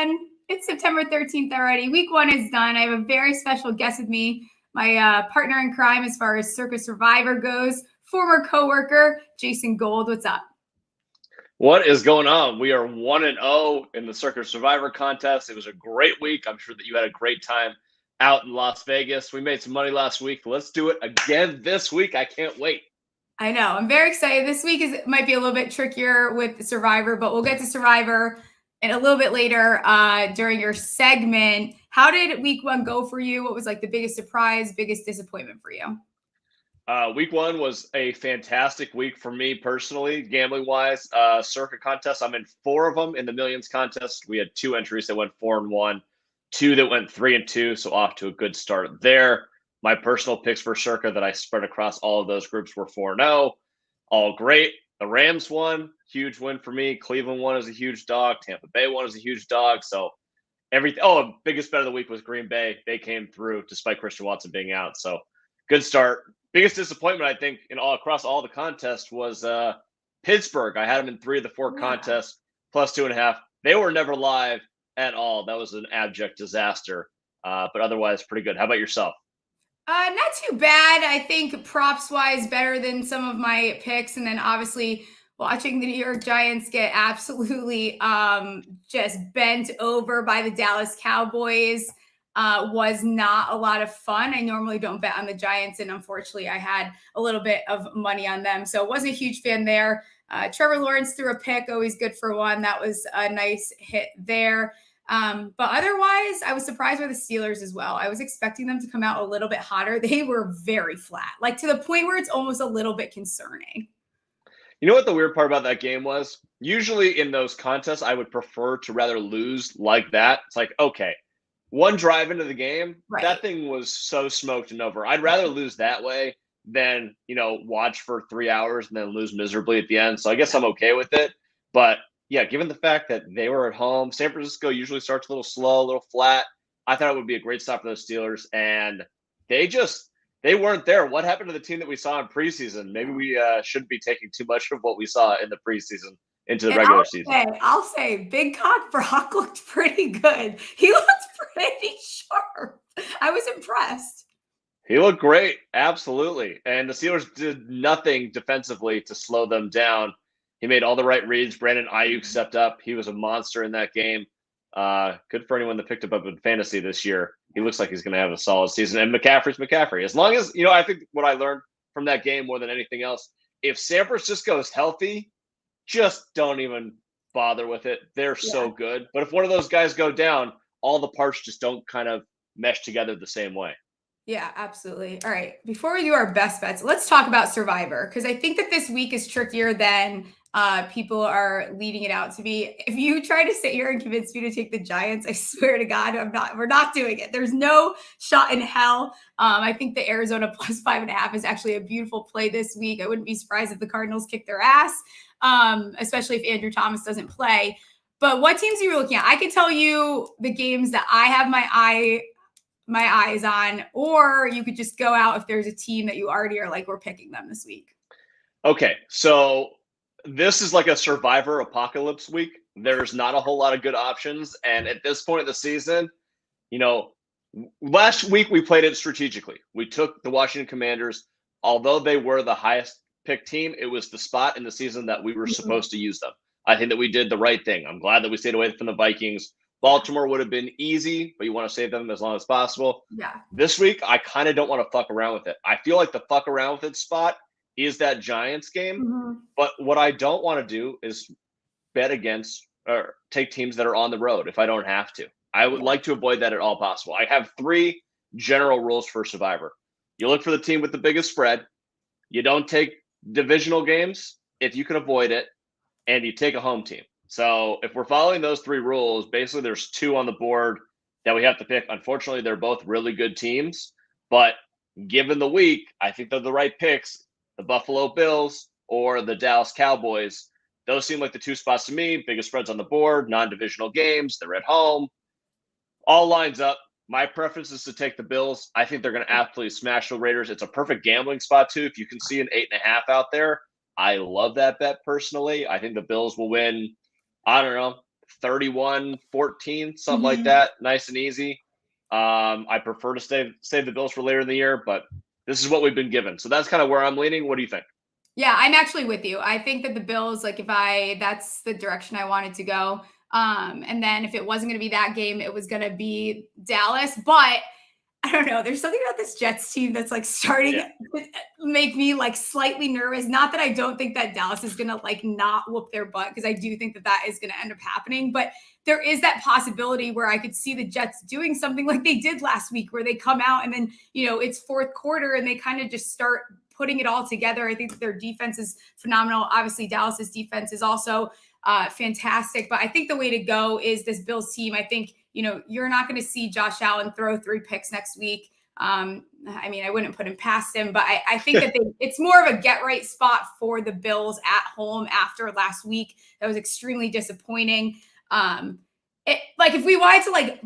one. It's September 13th already. Week one is done. I have a very special guest with me, my partner in crime as far as Circa Survivor goes, former coworker, Jason Gold. What's up? What is going on? We are 1-0 in the Circa Survivor contest. It was a great week. I'm sure that you had a great time out in Las Vegas. We made some money last week. Let's do it again this week. I can't wait. I know. I'm very excited. This week might be a little bit trickier with Survivor, but we'll get to Survivor and a little bit later during your segment. How did week one go for you? What was like the biggest surprise, biggest disappointment for you? Week one was a fantastic week for me personally, gambling wise. Circa contest, I'm in 4 of them in the millions contest. We had 2 entries that went 4-1, 2 that went 3-2, so off to a good start there. My personal picks for Circa that I spread across all of those groups were 4-0, all great. The Rams won, huge win for me. Cleveland won as a huge dog. Tampa Bay won as a huge dog. So everything. Oh, biggest bet of the week was Green Bay. They came through despite Christian Watson being out. So good start. Biggest disappointment, I think, across all the contests was Pittsburgh. I had them in 3 of the 4 contests, plus 2.5. They were never live at all. That was an abject disaster. But otherwise, pretty good. How about yourself? Not too bad. I think props-wise, better than some of my picks. And then obviously watching the New York Giants get absolutely just bent over by the Dallas Cowboys was not a lot of fun. I normally don't bet on the Giants, and unfortunately I had a little bit of money on them. So wasn't a huge fan there. Trevor Lawrence threw a pick, always good for one. That was a nice hit there. But otherwise, I was surprised by the Steelers as well. I was expecting them to come out a little bit hotter. They were very flat, like to the point where it's almost a little bit concerning. You know what the weird part about that game was? Usually in those contests, I would prefer to rather lose like that. It's like, okay, one drive into the game, that thing was so smoked and over. I'd rather lose that way than, watch for 3 hours and then lose miserably at the end. So I guess I'm okay with it. But yeah, given the fact that they were at home, San Francisco usually starts a little slow, a little flat. I thought it would be a great stop for those Steelers, and they weren't there. What happened to the team that we saw in preseason? Maybe we shouldn't be taking too much of what we saw in the preseason into the regular season. I'll say Big Cock Brock looked pretty good. He looked pretty sharp. I was impressed. He looked great. Absolutely. And the Steelers did nothing defensively to slow them down. He made all the right reads. Brandon Ayuk stepped up. He was a monster in that game. Good for anyone that picked him up in fantasy this year. He looks like he's going to have a solid season. And McCaffrey's McCaffrey. As long as, I think what I learned from that game more than anything else, if San Francisco is healthy, just don't even bother with it. They're so good. But if one of those guys go down, all the parts just don't kind of mesh together the same way. Yeah, absolutely. All right. Before we do our best bets, let's talk about Survivor, because I think that this week is trickier than people are leading it out to be. If you try to sit here and convince me to take the Giants, I swear to God, we're not doing it. There's no shot in hell. I think the Arizona plus 5.5 is actually a beautiful play this week. I wouldn't be surprised if the Cardinals kick their ass, especially if Andrew Thomas doesn't play. But what teams are you looking at? I can tell you the games that I have my eyes on, or you could just go out if there's a team that you already are like, we're picking them this week. Okay, so this is like a Survivor apocalypse week. There's not a whole lot of good options. And at this point of the season, last week we played it strategically. We took the Washington Commanders. Although they were the highest picked team, it was the spot in the season that we were supposed to use them. I think that we did the right thing. I'm glad that we stayed away from the Vikings. Baltimore would have been easy, but you want to save them as long as possible. Yeah. This week, I kind of don't want to fuck around with it. I feel like the fuck around with it spot is that Giants game. Mm-hmm. But what I don't want to do is bet against or take teams that are on the road if I don't have to. I would like to avoid that at all possible. I have 3 general rules for Survivor. You look for the team with the biggest spread. You don't take divisional games if you can avoid it. And you take a home team. So if we're following those 3 rules, basically there's 2 on the board that we have to pick. Unfortunately, they're both really good teams. But given the week, I think they're the right picks. The Buffalo Bills or the Dallas Cowboys. Those seem like the 2 spots to me. Biggest spreads on the board, non-divisional games. They're at home. All lines up. My preference is to take the Bills. I think they're going to absolutely smash the Raiders. It's a perfect gambling spot, too. If you can see an 8.5 out there, I love that bet personally. I think the Bills will win, I don't know, 31-14, something like that. Nice and easy. I prefer to save the Bills for later in the year, but this is what we've been given. So that's kind of where I'm leaning. What do you think? Yeah, I'm actually with you. I think that the Bills, like that's the direction I wanted to go. And then if it wasn't going to be that game, it was going to be Dallas. But I don't know. There's something about this Jets team that's like starting to make me like slightly nervous. Not that I don't think that Dallas is going to like not whoop their butt, because I do think that that is going to end up happening. But there is that possibility where I could see the Jets doing something like they did last week, where they come out and then, it's fourth quarter and they kind of just start putting it all together. I think that their defense is phenomenal. Obviously, Dallas's defense is also fantastic. But I think the way to go is this Bills team. I think, you're not going to see Josh Allen throw 3 picks next week. I wouldn't put him past him, but I think that it's more of a get right spot for the Bills at home after last week. That was extremely disappointing. If we wanted to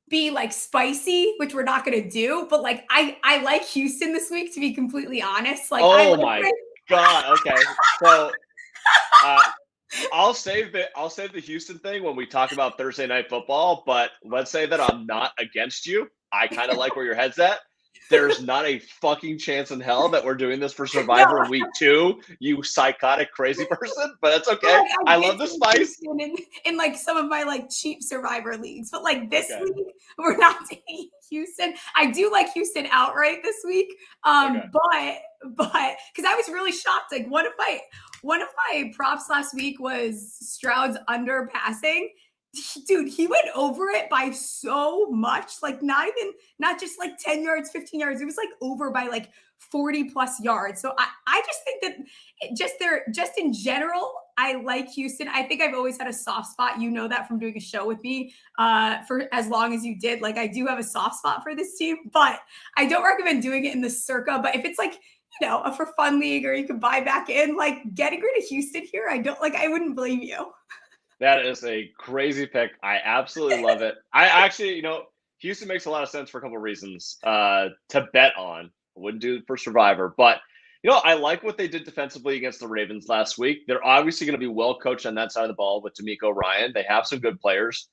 be spicy, which we're not going to do, but I like Houston this week, to be completely honest. Oh my God. Okay. So, I'll save the Houston thing when we talk about Thursday Night Football, but let's say that I'm not against you. I kind of like where your head's at. There's not a fucking chance in hell that we're doing this for Survivor week 2, you psychotic crazy person, but that's okay. I love the spice. In some of my cheap Survivor leagues, but this week we're not taking Houston. I do like Houston outright this week. But because I was really shocked. One of my props last week was Stroud's under passing. Dude, he went over it by so much, not just 10 yards, 15 yards. It was over by 40 plus yards. So I just think that just in general, I like Houston. I think I've always had a soft spot. You know that from doing a show with me for as long as you did. I do have a soft spot for this team, but I don't recommend doing it in the circa. But if it's a for fun league, or you can buy back in, getting rid of Houston here, I wouldn't blame you. That is a crazy pick. I absolutely love it. I actually, Houston makes a lot of sense for a couple of reasons to bet on. I wouldn't do it for Survivor, but I like what they did defensively against the Ravens last week. They're obviously going to be well coached on that side of the ball with D'Amico Ryan. They have some good players.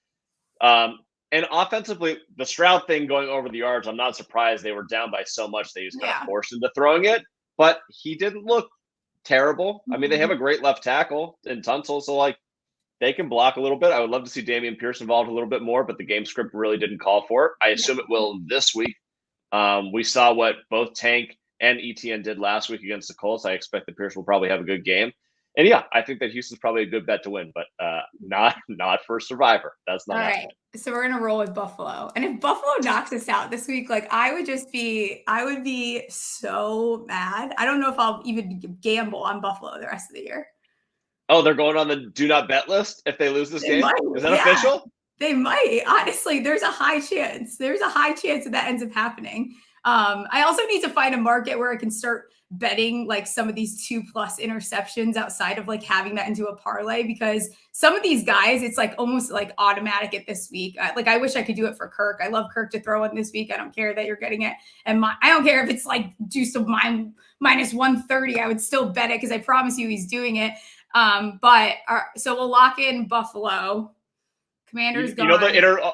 And offensively, the Stroud thing going over the yards, I'm not surprised they were down by so much they just got forced into throwing it. But he didn't look terrible. I mean, they have a great left tackle in Tunsil, so they can block a little bit. I would love to see Dameon Pierce involved a little bit more, but the game script really didn't call for it. I assume it will this week. We saw what both Tank and ETN did last week against the Colts. I expect that Pierce will probably have a good game. And I think that Houston's probably a good bet to win, but not for Survivor. That's not all right. So we're gonna roll with Buffalo, and if Buffalo knocks us out this week, I would be so mad. I don't know if I'll even gamble on Buffalo the rest of the year. Oh, they're going on the do not bet list if they lose this game? Is that official? They might. Honestly, there's a high chance. That that ends up happening. I also need to find a market where I can start betting some of these 2+ interceptions outside of having that into a parlay, because some of these guys, it's almost automatic at this week. I wish I could do it for Kirk. I love Kirk to throw in this week. I don't care that you're getting it. And I don't care if it's juice of mine minus 130. I would still bet it because I promise you he's doing it. So we'll lock in Buffalo. Commanders gone.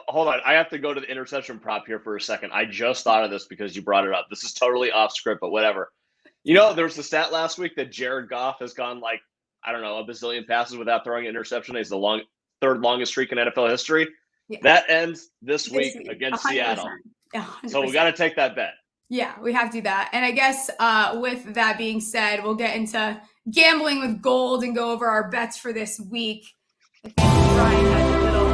Hold on. I have to go to the interception prop here for a second. I just thought of this because you brought it up. This is totally off script, but whatever. There was the stat last week that Jared Goff has gone a bazillion passes without throwing an interception. He's the third longest streak in NFL history. Yeah. That ends this week against 100%. Seattle. 100%. So we got to take that bet. Yeah, we have to do that. And I guess with that being said, we'll get into gambling with gold and go over our bets for this week. I think Brian has a little.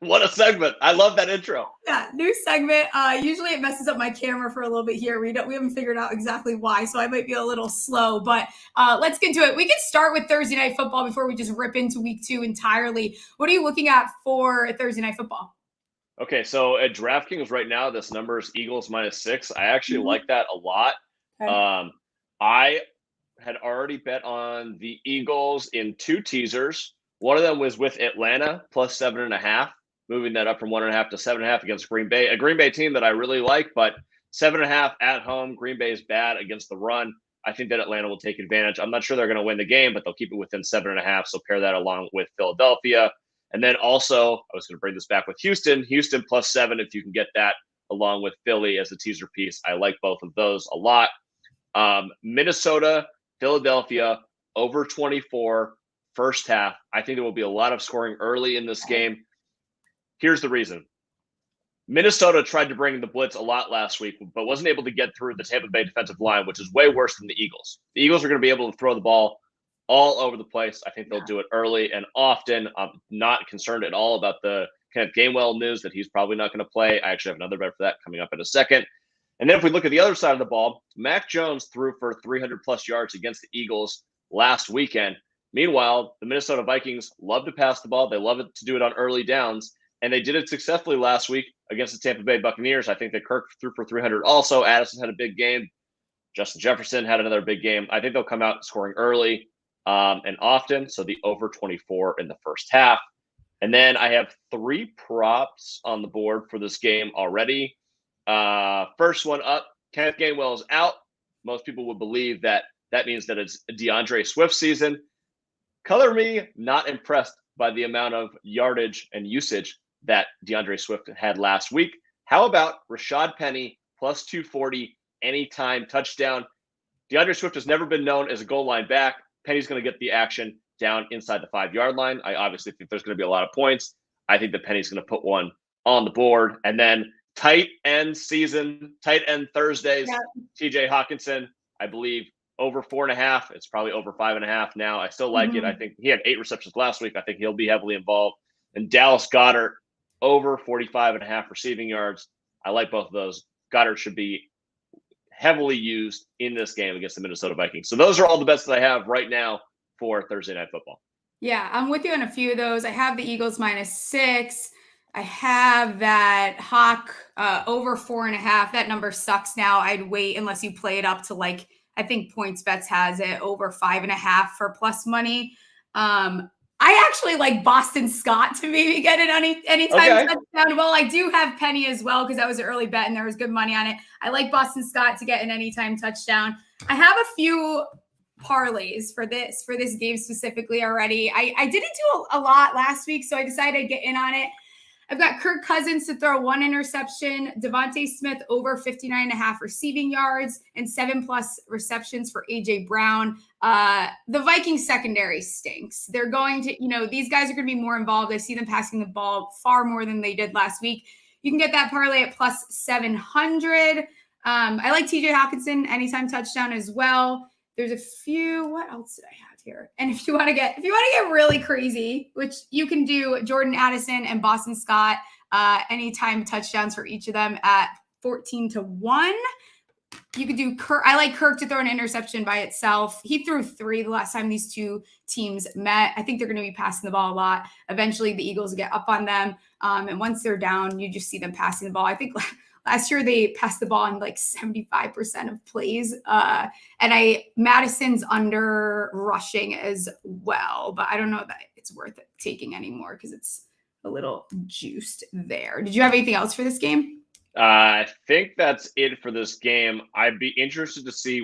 What a segment. I love that intro. Yeah, new segment. Usually it messes up my camera for a little bit here. We haven't figured out exactly why, so I might be a little slow, but let's get into it. We can start with Thursday Night Football before we just rip into week 2 entirely. What are you looking at for Thursday Night Football? Okay, so at DraftKings right now, this number is Eagles -6. I actually like that a lot. Okay. I had already bet on the Eagles in 2 teasers. One of them was with Atlanta +7.5. Moving that up from 1.5 to 7.5 against Green Bay, a Green Bay team that I really like, but 7.5 at home. Green Bay is bad against the run. I think that Atlanta will take advantage. I'm not sure they're going to win the game, but they'll keep it within 7.5. So pair that along with Philadelphia. And then also, I was going to bring this back with Houston. Houston +7 if you can get that, along with Philly as a teaser piece. I like both of those a lot. Minnesota, Philadelphia, over 24, first half. I think there will be a lot of scoring early in this game. Here's the reason. Minnesota tried to bring the blitz a lot last week, but wasn't able to get through the Tampa Bay defensive line, which is way worse than the Eagles. The Eagles are going to be able to throw the ball all over the place. I think they'll do it early and often. I'm not concerned at all about the Kenneth Gainwell news that he's probably not going to play. I actually have another bet for that coming up in a second. And then if we look at the other side of the ball, Mac Jones threw for 300-plus yards against the Eagles last weekend. Meanwhile, the Minnesota Vikings love to pass the ball. They love it to do it on early downs. And they did it successfully last week against the Tampa Bay Buccaneers. I think that Kirk threw for 300 also. Addison had a big game. Justin Jefferson had another big game. I think they'll come out scoring early and often. So the over 24 in the first half. And then I have 3 props on the board for this game already. First one up, Kenneth Gainwell is out. Most people would believe that means that it's DeAndre Swift season. Color me not impressed by the amount of yardage and usage that DeAndre Swift had last week. How about Rashad Penny +240 anytime touchdown? DeAndre Swift has never been known as a goal line back. Penny's going to get the action down inside the 5-yard line. I obviously think there's going to be a lot of points. I think that Penny's going to put one on the board. And then tight end Thursdays, TJ Hawkinson, I believe over 4.5. It's probably over 5.5 now. I still like it. I think he had 8 receptions last week. I think he'll be heavily involved. And Dallas Goedert over 45.5 receiving yards. I like both of those. Goddard should be heavily used in this game against the Minnesota Vikings. So those are all the bets that I have right now for Thursday Night Football. Yeah, I'm with you on a few of those. I have the Eagles -6. I have that Hawk over 4.5. That number sucks now. I'd wait unless you play it up to like, I think PointsBets has it over 5.5 for plus money. I actually like Boston Scott to maybe get it anytime touchdown. Well, I do have Penny as well because that was an early bet and there was good money on it. I like Boston Scott to get an anytime touchdown. I have a few parlays for this game specifically already. I didn't do a lot last week, so I decided to get in on it. I've got Kirk Cousins to throw 1 interception, Devontae Smith over 59.5 receiving yards, and 7+ receptions for A.J. Brown. The Vikings secondary stinks. They're going to, these guys are going to be more involved. I see them passing the ball far more than they did last week. You can get that parlay at +700. I like TJ Hawkinson, anytime touchdown as well. There's a few, what else did I have here? And if you want to get really crazy, which you can do, Jordan Addison and Boston Scott, anytime touchdowns for each of them at 14-1. You could do Kirk. I like Kirk to throw an interception by itself. He threw 3 the last time these two teams met. I think they're going to be passing the ball a lot. Eventually the Eagles get up on them. And once they're down, you just see them passing the ball. I think last year they passed the ball in like 75% of plays. And Madison's under rushing as well, but I don't know that it's worth it taking anymore because it's a little juiced there. Did you have anything else for this game? I think that's it for this game. I'd be interested to see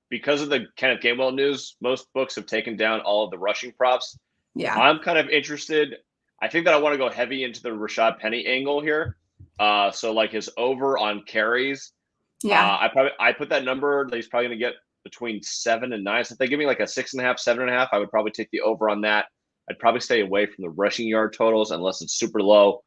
because of the Kenneth Gainwell news, most books have taken down all of the rushing props. Yeah. I'm kind of interested. I think that I want to go heavy into the Rashad Penny angle here. So like his over on carries. Yeah. I put that number that he's probably going to get between 7 and 9. So if they give me like a 6.5, 7.5, I would probably take the over on that. I'd probably stay away from the rushing yard totals unless it's super low.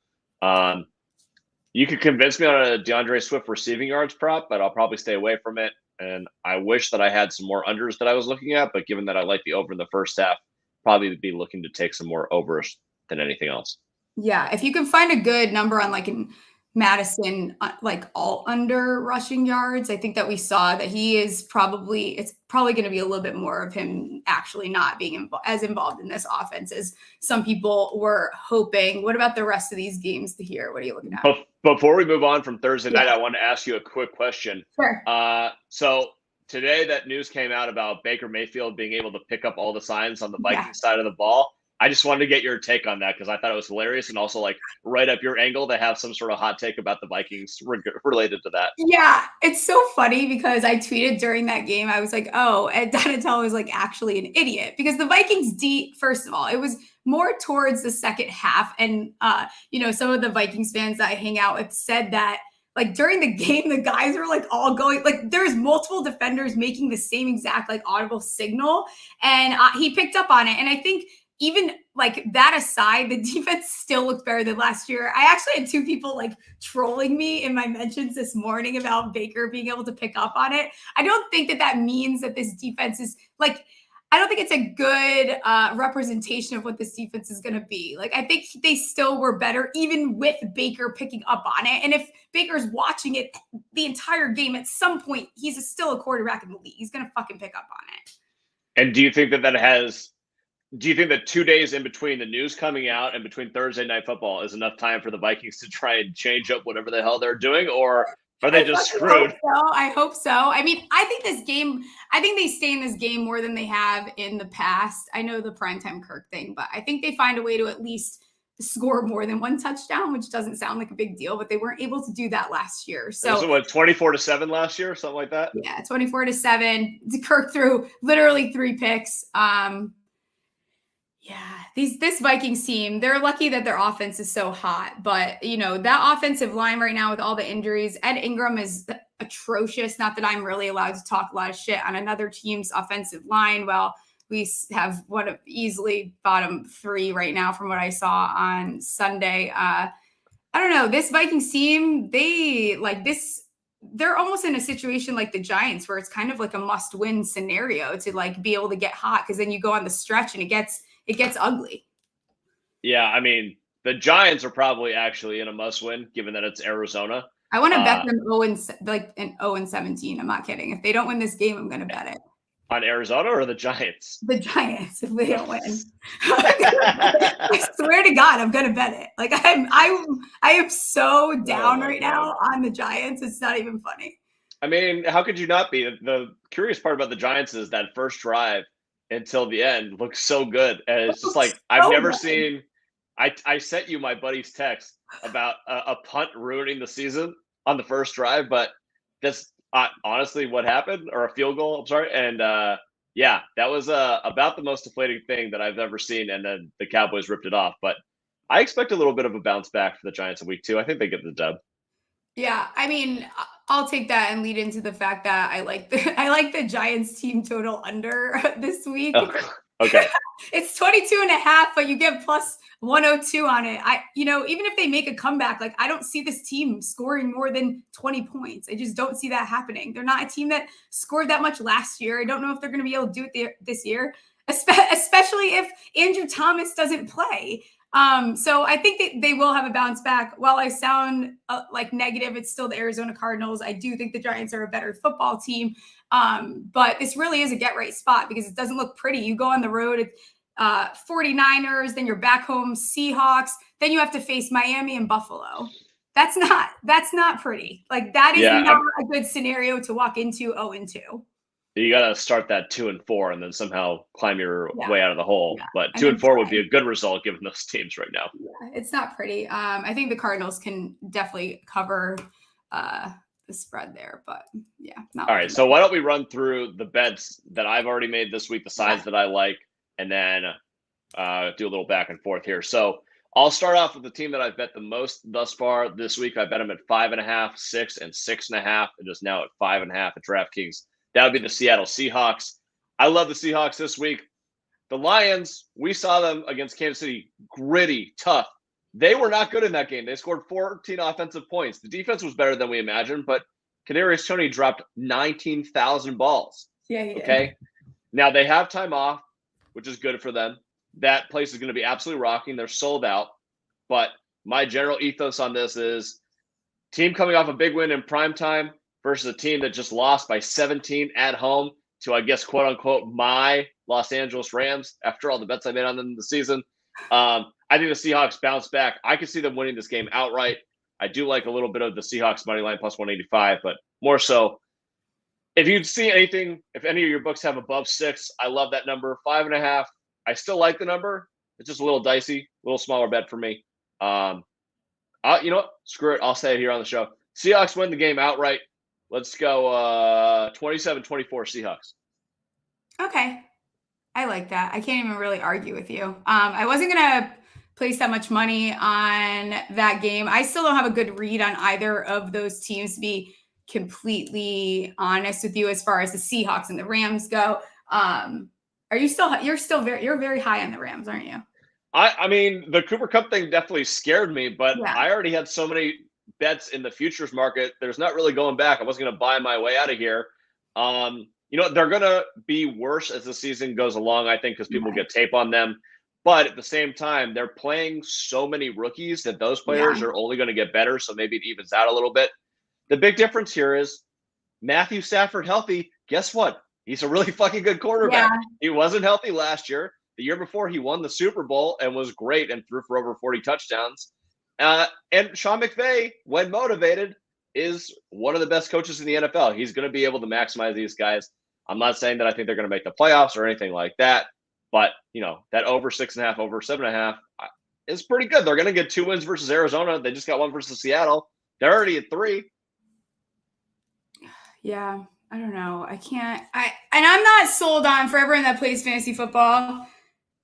You could convince me on a DeAndre Swift receiving yards prop, but I'll probably stay away from it. And I wish that I had some more unders that I was looking at, but given that I like the over in the first half, probably be looking to take some more overs than anything else. Yeah, if you can find a good number on like in Madison, like all under rushing yards, I think that we saw that it's probably going to be a little bit more of him actually not being as involved in this offense as some people were hoping. What about the rest of these games here? What are you looking at? Before we move on from Thursday night, I want to ask you a quick question. Sure. So today that news came out about Baker Mayfield being able to pick up all the signs on the Vikings side of the ball. I just wanted to get your take on that because I thought it was hilarious and also like right up your angle to have some sort of hot take about the Vikings related to that. Yeah, it's so funny because I tweeted during that game. I was like, "Oh," and Donatello was like actually an idiot because the Vikings D. First of all, it was more towards the second half, and some of the Vikings fans that I hang out with said that like during the game, the guys were like all going like there's multiple defenders making the same exact like audible signal, and he picked up on it, and I think even like that aside, the defense still looked better than last year. I actually had two people like trolling me in my mentions this morning about Baker being able to pick up on it. I don't think that means that this defense is like, I don't think it's a good representation of what this defense is going to be. Like, I think they still were better even with Baker picking up on it. And if Baker's watching it the entire game, at some point, he's still a quarterback in the league. He's going to fucking pick up on it. And do you think do you think that 2 days in between the news coming out and between Thursday Night Football is enough time for the Vikings to try and change up whatever the hell they're doing, or are they just screwed? I hope so. I mean, I think they stay in this game more than they have in the past. I know the primetime Kirk thing, but I think they find a way to at least score more than one touchdown, which doesn't sound like a big deal, but they weren't able to do that last year. So was it what, 24-7 last year, something like that? Yeah, 24-7. Kirk threw literally 3 picks. Yeah, this Vikings team, they're lucky that their offense is so hot. But, that offensive line right now with all the injuries, Ed Ingram is atrocious. Not that I'm really allowed to talk a lot of shit on another team's offensive line. Well, we have one of easily bottom 3 right now from what I saw on Sunday. I don't know. This Vikings team, they're almost in a situation like the Giants where it's kind of like a must-win scenario to like be able to get hot because then you go on the stretch and it gets ugly. Yeah, I mean, the Giants are probably actually in a must-win, given that it's Arizona. I want to bet them 0-17. I'm not kidding. If they don't win this game, I'm going to bet it. On Arizona or the Giants? The Giants, if they don't win. I swear to God, I'm going to bet it. Like I am so down right now on the Giants. It's not even funny. I mean, how could you not be? The curious part about the Giants is that first drive until the end looks so good. And it's just like, I've never seen, I sent you my buddy's text about a punt ruining the season on the first drive, but that's honestly what happened, or a field goal, I'm sorry. And yeah, that was about the most deflating thing that I've ever seen. And then the Cowboys ripped it off. But I expect a little bit of a bounce back for the Giants in week 2. I think they get the dub. Yeah, I mean, I'll take that and lead into the fact that I like the Giants team total under this week. Oh, okay. It's 22.5, but you get plus 102 on it. Even if they make a comeback, like I don't see this team scoring more than 20 points. I just don't see that happening. They're not a team that scored that much last year. I don't know if they're going to be able to do it this year, especially if Andrew Thomas doesn't play. So I think that they will have a bounce back. While I sound like negative, it's still the Arizona Cardinals. I do think the Giants are a better football team. But this really is a get right spot because it doesn't look pretty. You go on the road at 49ers, then you're back home, Seahawks, then you have to face Miami and Buffalo. That's not pretty. Like that is not a good scenario to walk into 0-2. You got to start that 2-4 and then somehow climb your way out of the hole. Yeah. But 2-4 would be a good result given those teams right now. Yeah, it's not pretty. I think the Cardinals can definitely cover the spread there, but yeah. All right. So why don't we run through the bets that I've already made this week, the sides that I like, and then do a little back and forth here. So I'll start off with the team that I've bet the most thus far this week. I bet them at 5.5, 6, and 6.5. It is now at 5.5 at DraftKings. That would be the Seattle Seahawks. I love the Seahawks this week. The Lions, we saw them against Kansas City, gritty, tough. They were not good in that game. They scored 14 offensive points. The defense was better than we imagined, but Kadarius Toney dropped 19,000 balls. Yeah, he did. Okay. Now they have time off, which is good for them. That place is going to be absolutely rocking. They're sold out. But my general ethos on this is team coming off a big win in primetime versus a team that just lost by 17 at home to, I guess, quote unquote, my Los Angeles Rams after all the bets I made on them this season. I think the Seahawks bounce back. I could see them winning this game outright. I do like a little bit of the Seahawks money line plus 185, but more so, if you'd see anything, if any of your books have above 6, I love that number. 5.5, I still like the number, It's just a little dicey, a little smaller bet for me. You know what? Screw it. I'll say it here on the show. Seahawks win the game outright. Let's go 27-24 Seahawks. Okay. I like that. I can't even really argue with you. I wasn't going to place that much money on that game. I still don't have a good read on either of those teams, to be completely honest with you, as far as the Seahawks and the Rams go. You're very high on the Rams, aren't you? I mean, the Cooper Kupp thing definitely scared me, but Yeah. I already had so many bets in the futures market. There's not really going back. I wasn't going to buy my way out of here. They're going to be worse as the season goes along, I think, because people get tape on them. But at the same time, they're playing so many rookies that those players are only going to get better. So maybe it evens out a little bit. The big difference here is Matthew Stafford healthy. Guess what? He's a really fucking good quarterback. Yeah. He wasn't healthy last year. The year before, he won the Super Bowl and was great and threw for over 40 touchdowns. And Sean McVay, when motivated, is one of the best coaches in the NFL. He's going to be able to maximize these guys. I'm not saying that I think they're going to make the playoffs or anything like that, but that over 6.5, over 7.5 is pretty good. They're going to get 2 wins versus Arizona. They just got 1 versus Seattle. They're already at 3. Yeah, I don't know. I'm not sold on, for everyone that plays fantasy football.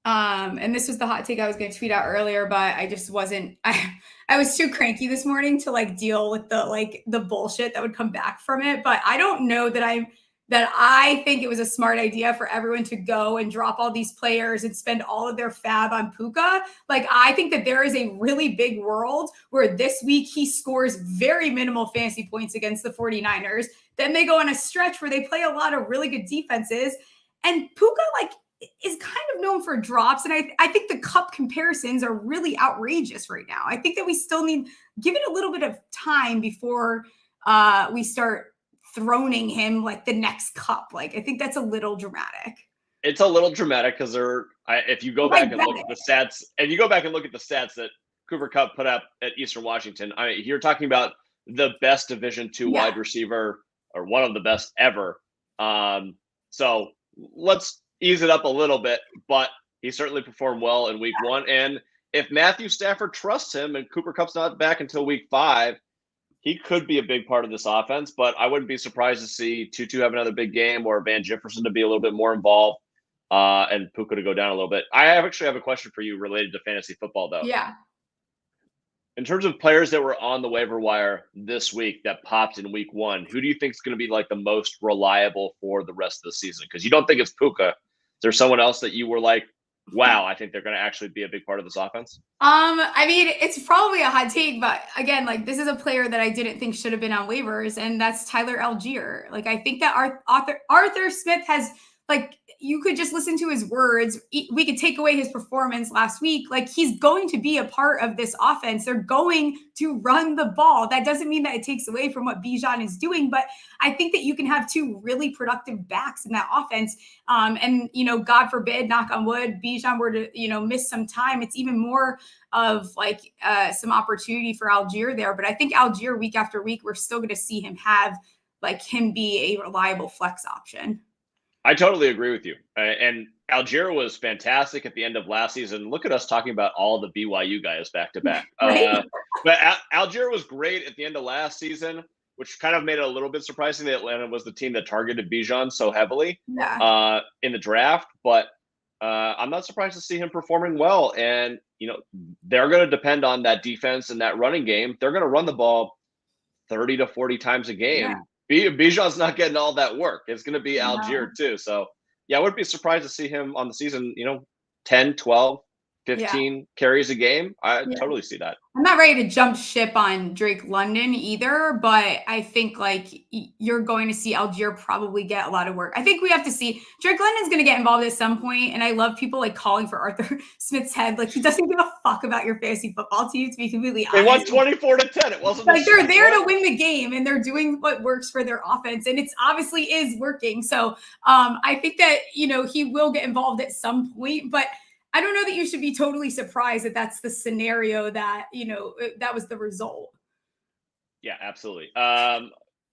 And this was the hot take I was going to tweet out earlier, but I just wasn't. I was too cranky this morning to deal with the bullshit that would come back from it. But I don't know that I think it was a smart idea for everyone to go and drop all these players and spend all of their fab on Puka. I think that there is a really big world where this week he scores very minimal fantasy points against the 49ers. Then they go on a stretch where they play a lot of really good defenses. And Puka, is kind of known for drops. And I think the Cup comparisons are really outrageous right now. I think that we still need, give it a little bit of time before we start throning him the next Cup. I think that's a little dramatic. It's a little dramatic because if you go back and look at the stats, that Cooper Kupp put up at Eastern Washington, you're talking about the best Division II wide receiver, or one of the best ever. So let's ease it up a little bit, but he certainly performed well in week 1. And if Matthew Stafford trusts him and Cooper Kupp's not back until week 5, he could be a big part of this offense. But I wouldn't be surprised to see Tutu have another big game, or Van Jefferson to be a little bit more involved, and Puka to go down a little bit. I actually have a question for you related to fantasy football, though. Yeah. In terms of players that were on the waiver wire this week that popped in week 1, who do you think is going to be the most reliable for the rest of the season? Because you don't think it's Puka. Is there someone else that you were wow, I think they're going to actually be a big part of this offense? It's probably a hot take, but again, this is a player that I didn't think should have been on waivers, and that's Tyler Algier. I think that Arthur Smith has, you could just listen to his words. We could take away his performance last week. He's going to be a part of this offense. They're going to run the ball. That doesn't mean that it takes away from what Bijan is doing, but I think that you can have 2 really productive backs in that offense. And God forbid, knock on wood, Bijan were to, miss some time. It's even more of some opportunity for Algier there. But I think Algier, week after week, we're still going to see him have him be a reliable flex option. I totally agree with you. And Algier was fantastic at the end of last season. Look at us talking about all the BYU guys back to back. But Algier was great at the end of last season, which kind of made it a little bit surprising that Atlanta was the team that targeted Bijan so heavily in the draft. But I'm not surprised to see him performing well. And, they're going to depend on that defense and that running game. They're going to run the ball 30 to 40 times a game. Yeah. Bijan's not getting all that work. It's going to be Algier too. So, I wouldn't be surprised to see him on the season, 10, 12, 15 carries a game. I totally see that. I'm not ready to jump ship on Drake London either, but I think you're going to see Algier probably get a lot of work. I think we have to see Drake London's going to get involved at some point, and I love people calling for Arthur Smith's head. He doesn't give a fuck about your fantasy football team, to be completely honest. They won 24-10. It wasn't they're there to win the game, and they're doing what works for their offense, and it's obviously is working. So I think that he will get involved at some point, but I don't know that you should be totally surprised that that's the scenario that, that was the result. Yeah, absolutely. I'll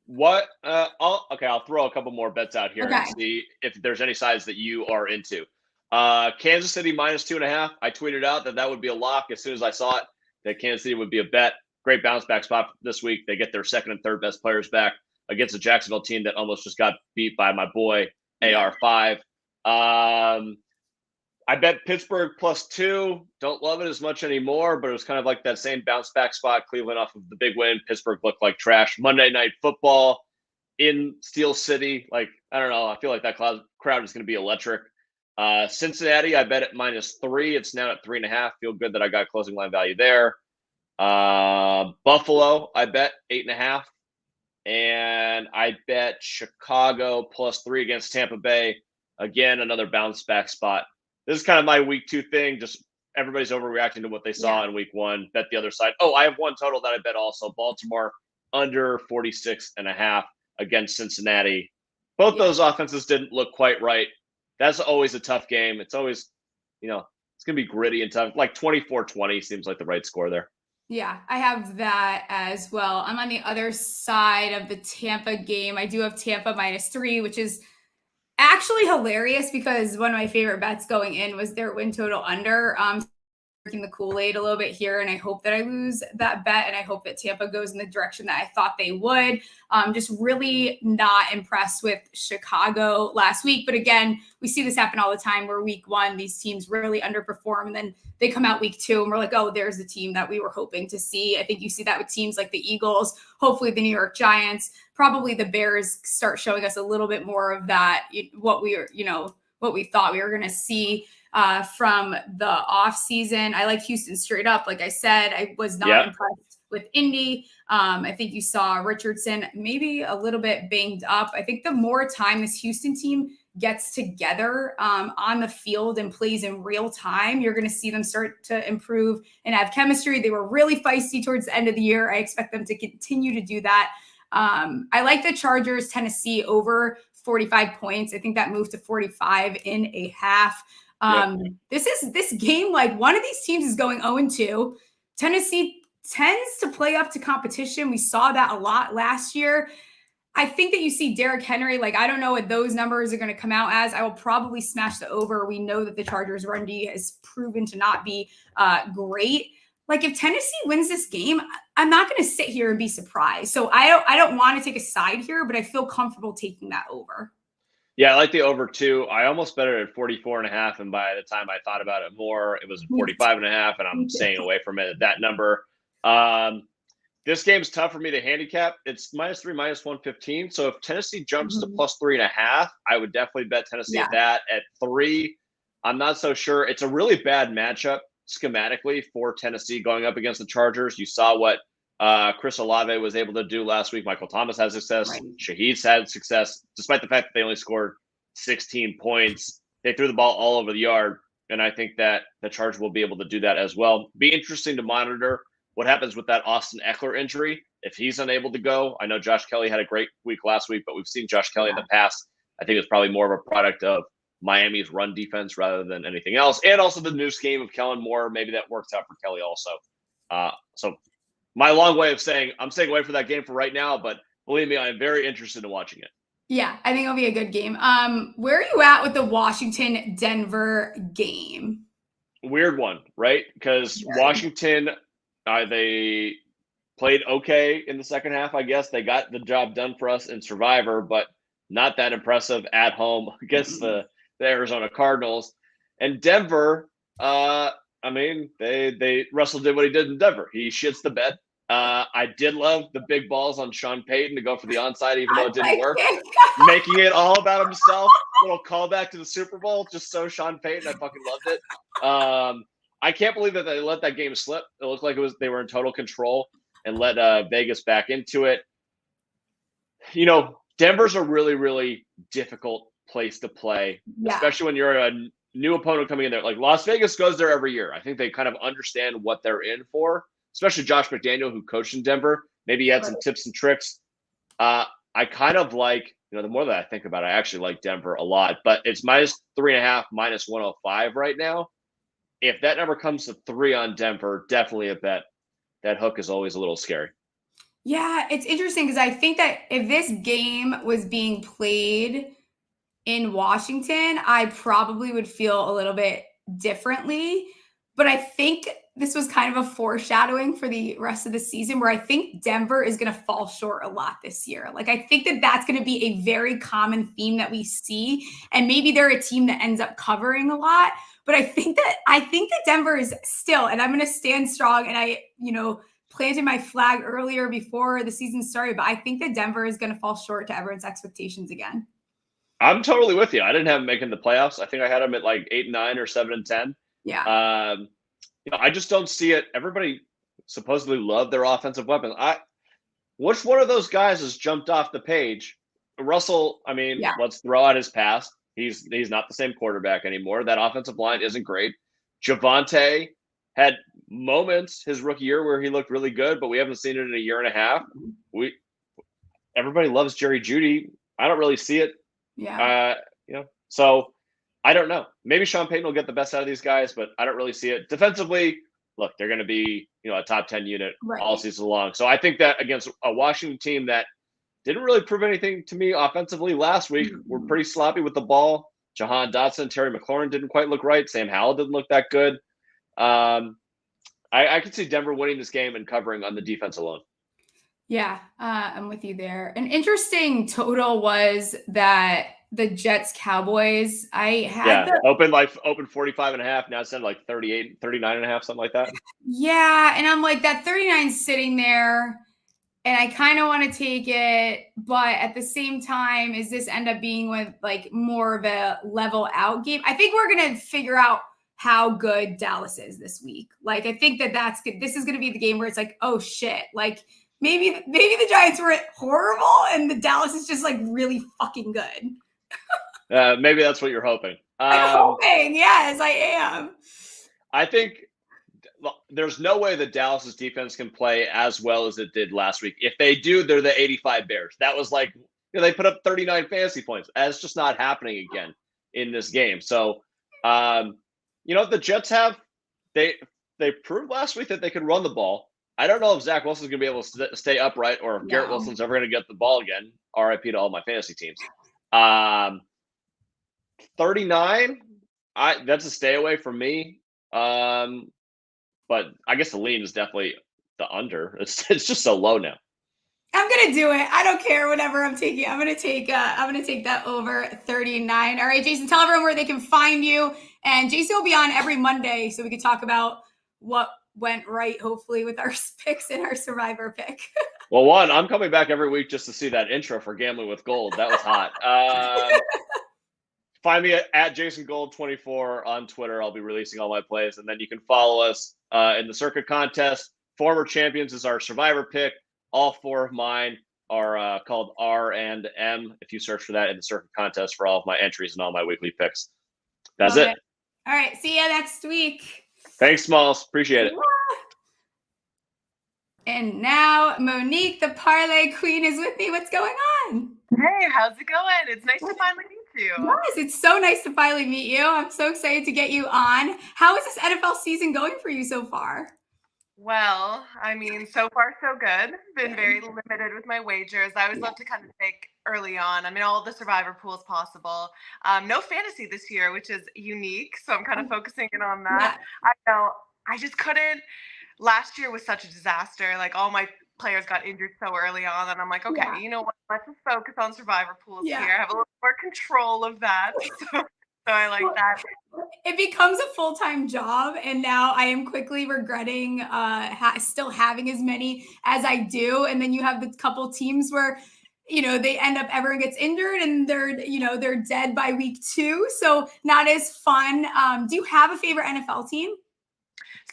throw a couple more bets out here and see if there's any sides that you are into. Kansas City -2.5. I tweeted out that would be a lock as soon as I saw it, that Kansas City would be a bet. Great bounce back spot this week. They get their second and third best players back against a Jacksonville team that almost just got beat by my boy AR5. I bet Pittsburgh +2. Don't love it as much anymore, but it was kind of like that same bounce back spot. Cleveland off of the big win. Pittsburgh looked like trash. Monday Night Football in Steel City. Like, I don't know. I feel like that crowd is going to be electric. Cincinnati, I bet at -3. It's now at 3.5. Feel good that I got closing line value there. Buffalo, I bet 8.5. And I bet Chicago +3 against Tampa Bay. Again, another bounce back spot. This is kind of my week 2 thing. Just everybody's overreacting to what they saw in week 1. Bet the other side. Oh, I have one total that I bet also. Baltimore under 46.5 against Cincinnati. Both those offenses didn't look quite right. That's always a tough game. It's always, it's going to be gritty and tough. Like 24-20 seems like the right score there. Yeah, I have that as well. I'm on the other side of the Tampa game. I do have Tampa -3, which is actually hilarious because one of my favorite bets going in was their win total under. Drinking the Kool-Aid a little bit here, and I hope that I lose that bet, and I hope that Tampa goes in the direction that I thought they would. Just really not impressed with Chicago last week. But again, we see this happen all the time where week 1, these teams really underperform, and then they come out week 2, and we're like, oh, there's the team that we were hoping to see. I think you see that with teams like the Eagles, hopefully the New York Giants, probably the Bears start showing us a little bit more of that, what we thought we were going to see from the off season. I like Houston straight up. Like I said, I was not impressed with Indy. I think you saw Richardson maybe a little bit banged up. I think the more time this Houston team gets together on the field and plays in real time, you're going to see them start to improve and have chemistry. They were really feisty towards the end of the year. I expect them to continue to do that. I like the Chargers, Tennessee over 45 points. I think that moved to 45.5. This game, like one of these teams is going 0-2. Tennessee tends to play up to competition. We saw that a lot last year. I think that you see Derrick Henry, like, I don't know what those numbers are going to come out as. I will probably smash the over. We know that the Chargers run D has proven to not be great. Like, if Tennessee wins this game, I'm not going to sit here and be surprised. So I don't want to take a side here, but I feel comfortable taking that over. Yeah, I like the over too. I almost bet it at 44.5, and by the time I thought about it more, it was 45.5, and I'm staying away from it at that number. This game's tough for me to handicap. It's -3, -115. So if Tennessee jumps to +3.5, I would definitely bet Tennessee at that. At 3, I'm not so sure. It's a really bad matchup schematically for Tennessee going up against the Chargers. You saw what Chris Olave was able to do last week. Michael Thomas had success. Right. Shaheed's had success, despite the fact that they only scored 16 points. They threw the ball all over the yard, and I think that the Chargers will be able to do that as well. Be interesting to monitor what happens with that Austin Eckler injury if he's unable to go. I know Josh Kelly had a great week last week, but we've seen Josh Kelly in the past. I think it's probably more of a product of Miami's run defense rather than anything else, and also the new scheme of Kellen Moore. Maybe that works out for Kelly also. So my long way of saying I'm staying away from that game for right now, but believe me, I am very interested in watching it. Yeah, I think it'll be a good game. Where are you at with the Washington-Denver game? Weird one, right? Because Washington, they played okay in the second half, I guess. They got the job done for us in Survivor, but not that impressive at home against the Arizona Cardinals. And Denver, Russell did what he did in Denver. He shits the bed. I did love the big balls on Sean Payton to go for the onside, even though it didn't work. Making it all about himself. Little callback to the Super Bowl, just so Sean Payton. I fucking loved it. I can't believe that they let that game slip. It looked like they were in total control and let Vegas back into it. Denver's a really, really difficult place to play, especially when you're a new opponent coming in there. Like Las Vegas goes there every year. I think they kind of understand what they're in for, especially Josh McDaniel, who coached in Denver. Maybe he had some tips and tricks. I kind of like, the more that I think about it, I actually like Denver a lot, but it's -3.5, -105 right now. If that number comes to 3 on Denver, definitely a bet. That hook is always a little scary. Yeah, it's interesting because I think that if this game was being played in Washington, I probably would feel a little bit differently. But I think this was kind of a foreshadowing for the rest of the season where I think Denver is going to fall short a lot this year. Like, I think that that's going to be a very common theme that we see. And maybe they're a team that ends up covering a lot. But I think that Denver is still, and I'm going to stand strong. And I, planted my flag earlier before the season started, but I think that Denver is going to fall short to everyone's expectations again. I'm totally with you. I didn't have them making the playoffs. I think I had them at like 8-9 or 7-10. Yeah. I just don't see it. Everybody supposedly loved their offensive weapons. Which one of those guys has jumped off the page? Russell, let's throw out his past. He's not the same quarterback anymore. That offensive line isn't great. Javonte had moments his rookie year where he looked really good, but we haven't seen it in a year and a half. Everybody loves Jerry Jeudy. I don't really see it. Yeah. So I don't know. Maybe Sean Payton will get the best out of these guys, but I don't really see it. Defensively, look, they're going to be, a top 10 unit all season long. So I think that against a Washington team that didn't really prove anything to me offensively last week, we're pretty sloppy with the ball. Jahan Dotson, Terry McLaurin didn't quite look right. Sam Howell didn't look that good. I could see Denver winning this game and covering on the defense alone. Yeah, I'm with you there. An interesting total was that the Jets Cowboys, I had open 45.5. Now it's at like 38, 39.5, something like that. Yeah. And I'm like, that 39 sitting there and I kind of want to take it, but at the same time, is this end up being with like more of a level out game? I think we're going to figure out how good Dallas is this week. Like, I think that's good. This is going to be the game where it's like, oh shit. Like maybe the Giants were horrible and the Dallas is just like really fucking good. Maybe that's what you're hoping. I'm hoping. Yes, I am. I think there's no way that Dallas's defense can play as well as it did last week. If they do, they're the 85 Bears. That was like, they put up 39 fantasy points. That's just not happening again in this game. So, the Jets they proved last week that they could run the ball. I don't know if Zach Wilson's going to be able to stay upright or if Garrett Wilson's ever going to get the ball again. RIP to all my fantasy teams. 39, that's a stay away from me. But I guess the lean is definitely the under. It's just so low now. I'm gonna do it. I don't care. Whatever I'm taking, I'm gonna take that over 39. All right, Jason, tell everyone where they can find you. And Jason will be on every Monday, so we can talk about what went right, hopefully, with our picks and our survivor pick. Well, I'm coming back every week just to see that intro for Gambling with Gold. That was hot. Find me at JasonGold24 on Twitter. I'll be releasing all my plays. And then you can follow us in the Circuit Contest. Former Champions is our survivor pick. All four of mine are called R and M. If you search for that in the Circuit Contest for all of my entries and all my weekly picks. That's it. All right. See you next week. Thanks, Smalls. Appreciate it. And now Monique the Parlay Queen is with me. What's going on? Hey, how's it going? It's nice to finally meet you. Yes, it's so nice to finally meet you. I'm so excited to get you on. How is this NFL season going for you so far? Well, so far so good. Been very limited with my wagers. I always love to kind of take early on. All the survivor pools possible. No fantasy this year, which is unique. So I'm kind of focusing in on that. Yeah. I know. I just couldn't. Last year was such a disaster. Like all my players got injured so early on, and I'm like, okay, you know what? Let's just focus on survivor pools here. I have a little more control of that. So I like that. It becomes a full-time job, and now I am quickly regretting still having as many as I do. And then you have the couple teams where, they end up, everyone gets injured and they're dead by week 2. So not as fun. Do you have a favorite NFL team?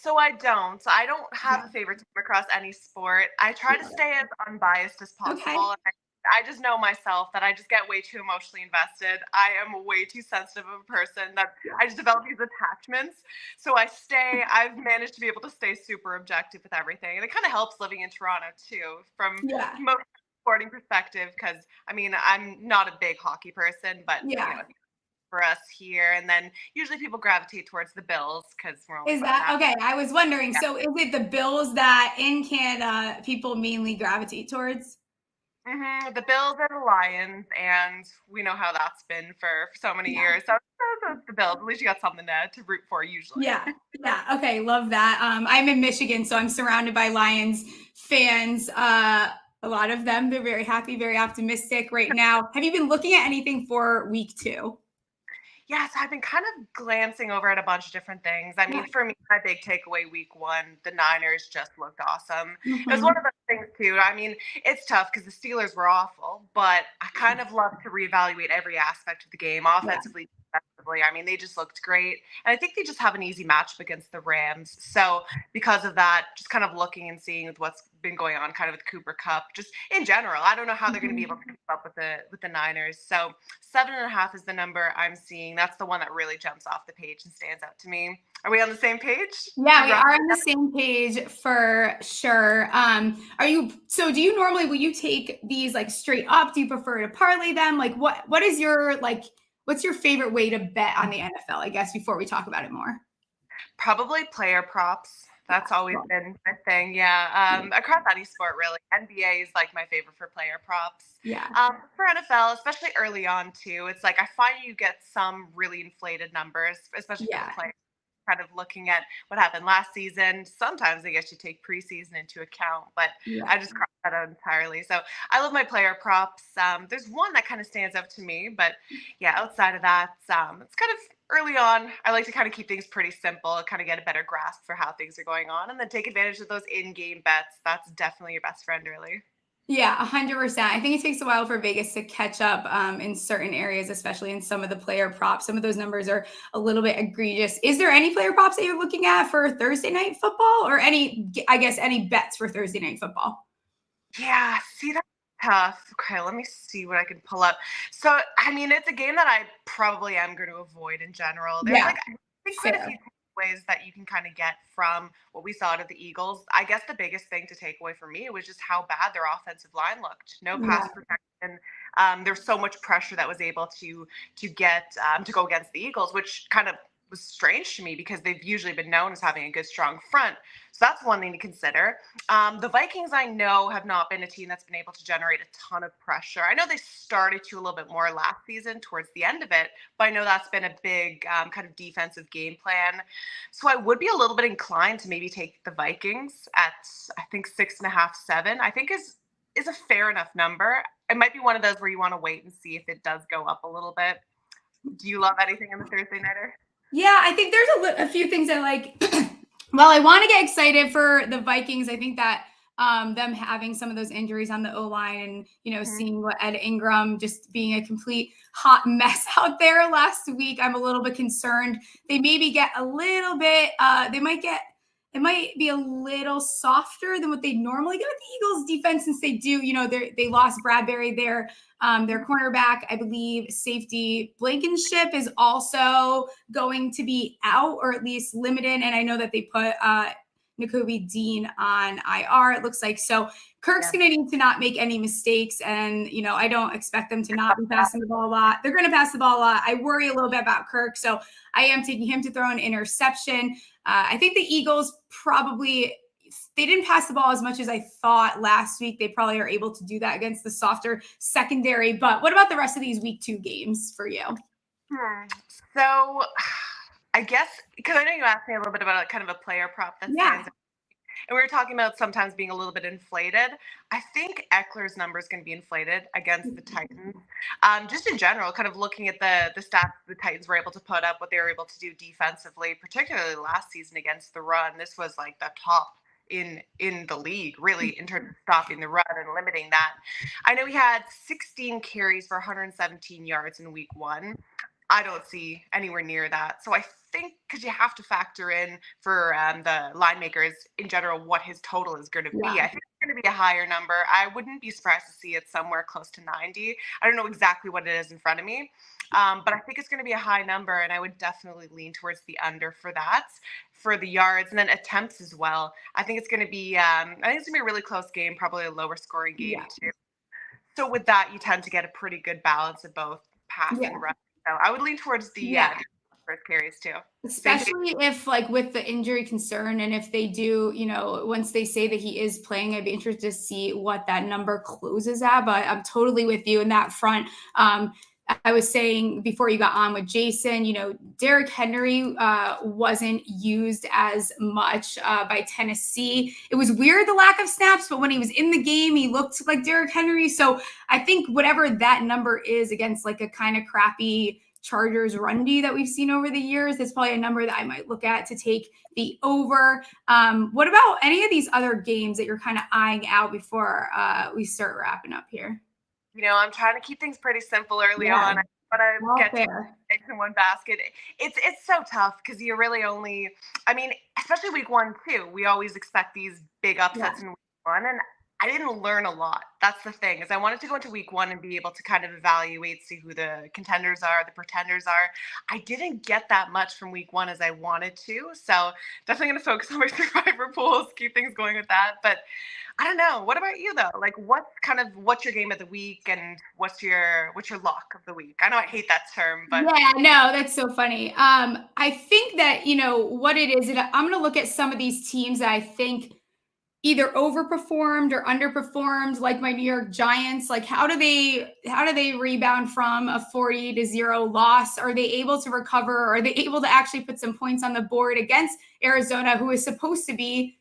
So I don't. I don't have a favorite team across any sport. I try to stay as unbiased as possible. Okay. I just know myself that I just get way too emotionally invested. I am way too sensitive of a person that I just develop these attachments. So I've managed to be able to stay super objective with everything. And it kind of helps living in Toronto too, from most sporting perspective, because I'm not a big hockey person, but for us here, and then usually people gravitate towards the Bills because we're only okay? I was wondering. So is it the Bills that in Canada people mainly gravitate towards? The Bills and the Lions, and we know how that's been for so many years. So the Bills. At least you got something to root for usually. Yeah. Okay, love that. I'm in Michigan, so I'm surrounded by Lions fans. A lot of them, they're very happy, very optimistic right now. Have you been looking at anything for week 2? Yes, I've been kind of glancing over at a bunch of different things. I mean, for me, my big takeaway week 1, the Niners just looked awesome. It was one of those things too. I mean, it's tough because the Steelers were awful, but I kind of love to reevaluate every aspect of the game, offensively, defensively. I mean, they just looked great. And I think they just have an easy matchup against the Rams. So because of that, just kind of looking and seeing what's been going on kind of with Cooper Kupp, just in general. I don't know how they're going to be able to keep up with the Niners. So 7.5 is the number I'm seeing. That's the one that really jumps off the page and stands out to me. Are we on the same page? Yeah, we are on the same page for sure. Do you normally, will you take these like straight up? Do you prefer to parlay them? Like what is your, like, what's your favorite way to bet on the NFL, I guess, before we talk about it more? Probably player props. That's always been my thing. Yeah. Across any sport, really. NBA is like my favorite for player props. Yeah. For NFL, especially early on too, it's like I find you get some really inflated numbers, especially for the players. Kind of looking at what happened last season. Sometimes I guess you take preseason into account, but I just crossed that out entirely. So I love my player props. There's one that kind of stands out to me, but yeah, outside of that, it's kind of early on. I like to kind of keep things pretty simple, kind of get a better grasp for how things are going on, and then take advantage of those in-game bets. That's definitely your best friend, really. Yeah, 100%. I think it takes a while for Vegas to catch up in certain areas, especially in some of the player props. Some of those numbers are a little bit egregious. Is there any player props that you're looking at for Thursday night football, or any bets for Thursday night football? Yeah, see, that's tough. Okay, let me see what I can pull up. So, I mean, it's a game that I probably am going to avoid in general. There's I think quite a few ways that you can kind of get from what we saw out of the Eagles. I guess the biggest thing to take away for me was just how bad their offensive line looked. No pass protection. There's so much pressure that was able to get to go against the Eagles, which kind of was strange to me because they've usually been known as having a good, strong front. So that's one thing to consider. The Vikings, I know, have not been a team that's been able to generate a ton of pressure. I know they started to a little bit more last season towards the end of it, but I know that's been a big kind of defensive game plan. So I would be a little bit inclined to maybe take the Vikings at, I think, 6.5, 7, I think is a fair enough number. It might be one of those where you want to wait and see if it does go up a little bit. Do you love anything in the Thursday nighter? Yeah, I think there's a few things I like. Well, I want to get excited for the Vikings. I think that them having some of those injuries on the O-line and, seeing what Ed Ingram just being a complete hot mess out there last week, I'm a little bit concerned. They maybe get a little bit, it might be a little softer than what they normally get with the Eagles defense, since they do, they lost Bradbury, their cornerback, I believe safety Blankenship is also going to be out, or at least limited. And I know that they put Nakobe Dean on IR, it looks like. So Kirk's going to need to not make any mistakes. And, I don't expect them to not be passing the ball a lot. They're going to pass the ball a lot. I worry a little bit about Kirk. So I am taking him to throw an interception. I think the Eagles they didn't pass the ball as much as I thought last week. They probably are able to do that against the softer secondary. But what about the rest of these week 2 games for you? So I guess, because I know you asked me a little bit about kind of a player prop that stands out. And we were talking about sometimes being a little bit inflated. I think Eckler's number is going to be inflated against the Titans. Just in general, kind of looking at the stats the Titans were able to put up, what they were able to do defensively, particularly last season against the run. This was like the top in the league, really, in terms of stopping the run and limiting that. I know he had 16 carries for 117 yards in week 1. I don't see anywhere near that. So I think, because you have to factor in for the line makers in general what his total is going to be. I think it's going to be a higher number. I wouldn't be surprised to see it somewhere close to 90. I don't know exactly what it is in front of me, but I think it's going to be a high number, and I would definitely lean towards the under for that, for the yards, and then attempts as well. I think it's going to be a really close game, probably a lower scoring game too. So with that, you tend to get a pretty good balance of both pass and run. So I would lean towards the first carries too. Especially if like with the injury concern and if they do, once they say that he is playing, I'd be interested to see what that number closes at. But I'm totally with you in that front. I was saying before you got on with Jason, Derrick Henry wasn't used as much by Tennessee. It was weird, the lack of snaps, but when he was in the game, he looked like Derrick Henry. So I think whatever that number is against like a kind of crappy Chargers run D that we've seen over the years, that's probably a number that I might look at to take the over. What about any of these other games that you're kind of eyeing out before we start wrapping up here? I'm trying to keep things pretty simple early on. I want to get eggs in one basket. It's so tough because you're really only, especially week 1 too. We always expect these big upsets in week 1, and I didn't learn a lot. That's the thing, is I wanted to go into week 1 and be able to kind of evaluate, see who the contenders are, the pretenders are. I didn't get that much from week 1 as I wanted to. So definitely going to focus on my survivor pools, keep things going with that. But I don't know. What about you though? Like what's your game of the week and what's your lock of the week? I know I hate that term, but yeah, no, that's so funny. I think that, what it is, I'm going to look at some of these teams that I think either overperformed or underperformed, like my New York Giants. Like how do they rebound from a 40-0 loss? Are they able to recover? Are they able to actually put some points on the board against Arizona, who is supposed to be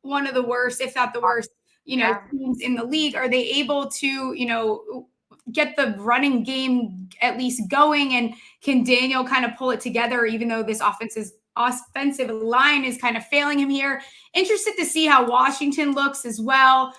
one of the worst, if not the worst, teams in the league? Are they able to, get the running game at least going? And can Daniel kind of pull it together, even though this offensive line is kind of failing him here? Interested to see how Washington looks as well.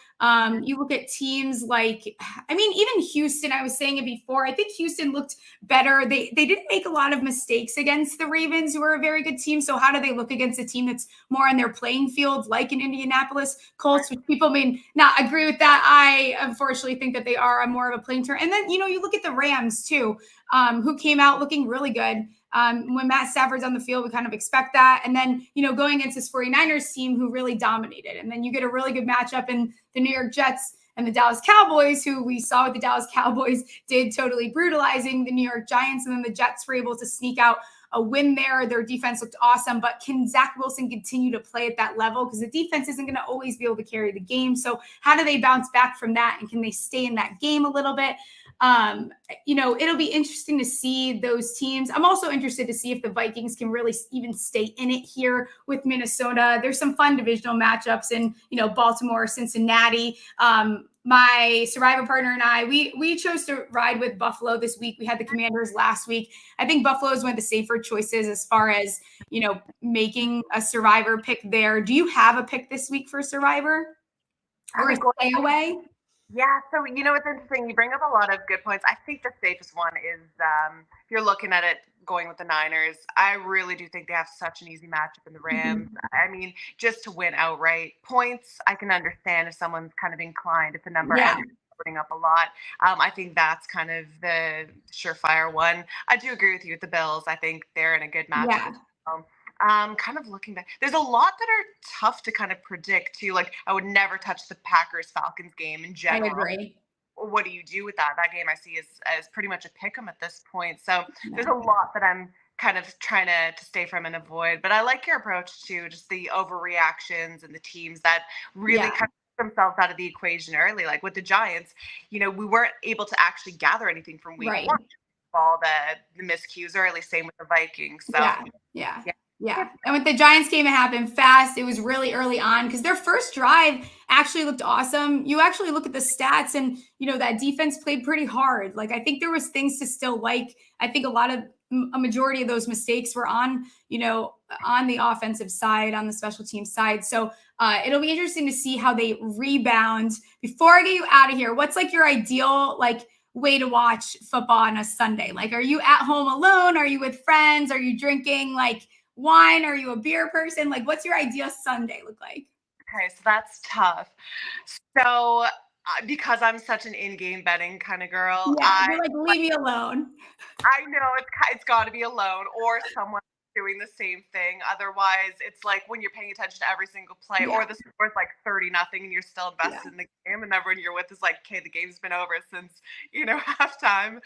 You look at teams like, even Houston, I was saying it before, I think Houston looked better. They didn't make a lot of mistakes against the Ravens, who are a very good team. So how do they look against a team that's more on their playing field, like an Indianapolis Colts, which people may not agree with that. I unfortunately think that they are more of a playing turn. And then, you look at the Rams too, who came out looking really good. When Matt Stafford's on the field, we kind of expect that. And then, going against this 49ers team who really dominated. And then you get a really good matchup in the New York Jets and the Dallas Cowboys, who we saw what the Dallas Cowboys did, totally brutalizing the New York Giants. And then the Jets were able to sneak out a win there. Their defense looked awesome. But can Zach Wilson continue to play at that level? Because the defense isn't going to always be able to carry the game. So how do they bounce back from that? And can they stay in that game a little bit? It'll be interesting to see those teams. I'm also interested to see if the Vikings can really even stay in it here with Minnesota. There's some fun divisional matchups in, Baltimore, Cincinnati. My survivor partner and I, we chose to ride with Buffalo this week. We had the Commanders last week. I think Buffalo is one of the safer choices as far as, making a survivor pick there. Do you have a pick this week for survivor or a stay away? Yeah, so it's interesting. You bring up a lot of good points. I think the safest one is if you're looking at it going with the Niners. I really do think they have such an easy matchup in the Rams. Mm-hmm. Just to win outright points, I can understand if someone's kind of inclined if the number ends putting up a lot. I think that's kind of the surefire one. I do agree with you with the Bills. I think they're in a good matchup. Kind of looking back, there's a lot that are tough to kind of predict too. Like I would never touch the Packers-Falcons game in general. I agree. What do you do with that? That game I see as pretty much a pick 'em at this point. So there's a lot that I'm kind of trying to stay from and avoid. But I like your approach to just the overreactions and the teams that really kind of put themselves out of the equation early. Like with the Giants, we weren't able to actually gather anything from week 1. All the miscues early. Same with the Vikings. So yeah. And with the Giants game, it happened fast. It was really early on because their first drive actually looked awesome. You actually look at the stats and, that defense played pretty hard. Like, I think there was things to still like. I think a majority of those mistakes were on, on the offensive side, on the special team side. So it'll be interesting to see how they rebound. Before I get you out of here, what's like your ideal, way to watch football on a Sunday? Like, are you at home alone? Are you with friends? Are you drinking wine? Are you a beer person? What's your ideal Sunday look like? Okay, so that's tough. So because I'm such an in-game betting kind of girl, you're leave me alone. I know it's got to be alone or someone doing the same thing. Otherwise, it's like when you're paying attention to every single play, or the score is 30-0 and you're still invested in the game, and everyone you're with is okay, the game's been over since halftime.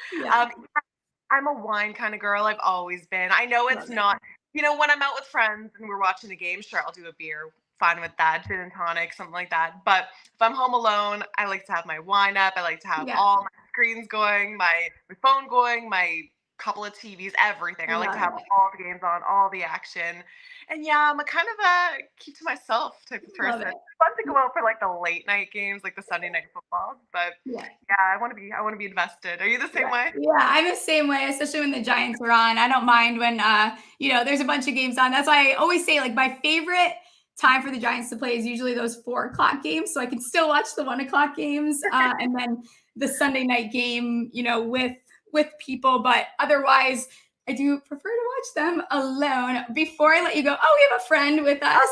I'm a wine kind of girl. I've always been. I know it's not, when I'm out with friends and we're watching the game, sure, I'll do a beer. Fine with that, gin and tonic, something like that. But if I'm home alone, I like to have my wine up. I like to have all my screens going, my phone going, my couple of TVs, everything. I like to have all the games on, all the action. And yeah, I'm a kind of a keep to myself type of person. It's fun to go out for like the late night games, like the Sunday night football. But yeah, I want to be invested. Are you the same way? Yeah, I'm the same way, especially when the Giants are on. I don't mind when there's a bunch of games on. That's why I always say like my favorite time for the Giants to play is usually those 4:00 games, so I can still watch the 1:00 games and then the Sunday night game, with people. But otherwise, I do prefer to watch them alone. Before I let you go, we have a friend with us.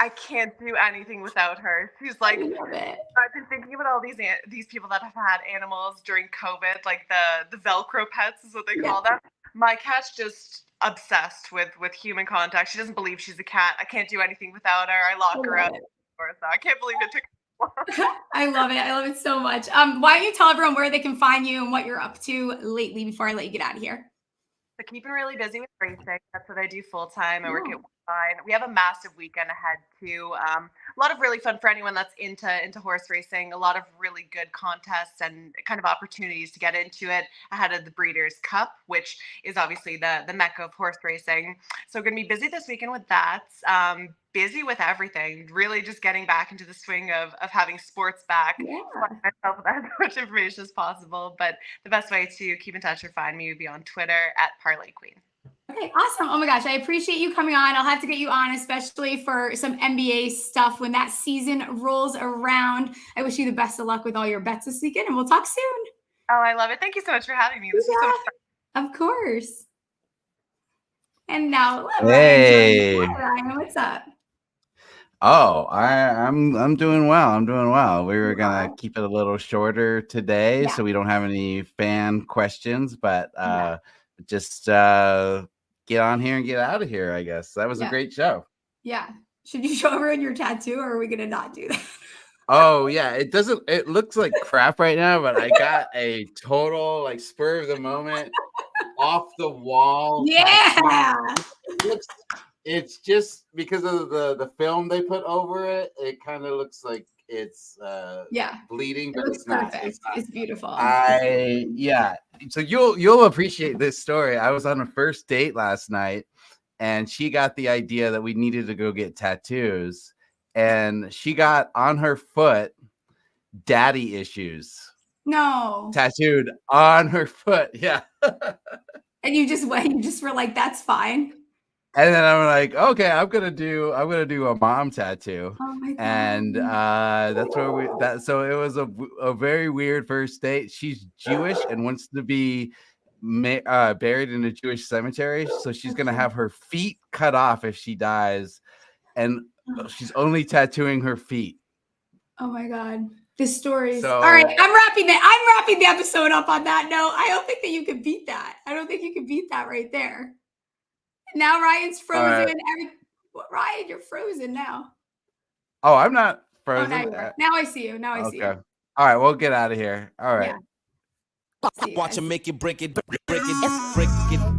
I can't do anything without her. She's like, I've been thinking about all these people that have had animals during COVID, like the Velcro pets is what they call them. My cat's just obsessed with human contact. She doesn't believe she's a cat. I can't do anything without her. I lock her out. So I can't believe it took I love it. I love it so much. Why don't you tell everyone where they can find you and what you're up to lately before I let you get out of here? So keeping really busy with racing. That's what I do full time. I work at Fine. We have a massive weekend ahead too. A lot of really fun for anyone that's into horse racing. A lot of really good contests and kind of opportunities to get into it ahead of the Breeders' Cup, which is obviously the mecca of horse racing. So we're going to be busy this weekend with that. Busy with everything. Really just getting back into the swing of having sports back. Myself with as much information as possible. But the best way to keep in touch or find me would be on Twitter at Parlay Queen. Okay, awesome. Oh my gosh, I appreciate you coming on. I'll have to get you on, especially for some NBA stuff when that season rolls around. I wish you the best of luck with all your bets this weekend, and we'll talk soon. Oh, I love it. Thank you so much for having me. This was so much fun. Of course. And now, Ryan, what's up? Oh, I'm doing well. I'm doing well. We were gonna keep it a little shorter today, so we don't have any fan questions, but just get on here and get out of here, I guess. That was a great show. Yeah. Should you show everyone your tattoo, or are we gonna not do that? Oh yeah, it looks like crap right now, but I got a total like spur of the moment off the wall. Yeah. It's just because of the film they put over it, it kind of looks like it's bleeding, but it's not. It's beautiful. So you'll appreciate this story. I was on a first date last night, and she got the idea that we needed to go get tattoos, and she got on her foot daddy issues. No. Tattooed on her foot. Yeah. And you just were like, that's fine. And then I'm like, okay, I'm gonna do a mom tattoo. Oh my God. And that's where so it was a very weird first date. She's Jewish and wants to be buried in a Jewish cemetery, so she's gonna have her feet cut off if she dies, and she's only tattooing her feet. Oh my God. The stories. So, all right, I'm wrapping the episode up on that note. I don't think that you could beat that. I don't think you could beat that right there. Now Ryan's frozen. Ryan, you're frozen now. Oh, I'm not frozen. Now I see you. Now I see you. All right, we'll get out of here. All right. Watch him make it, break it, break it, break it.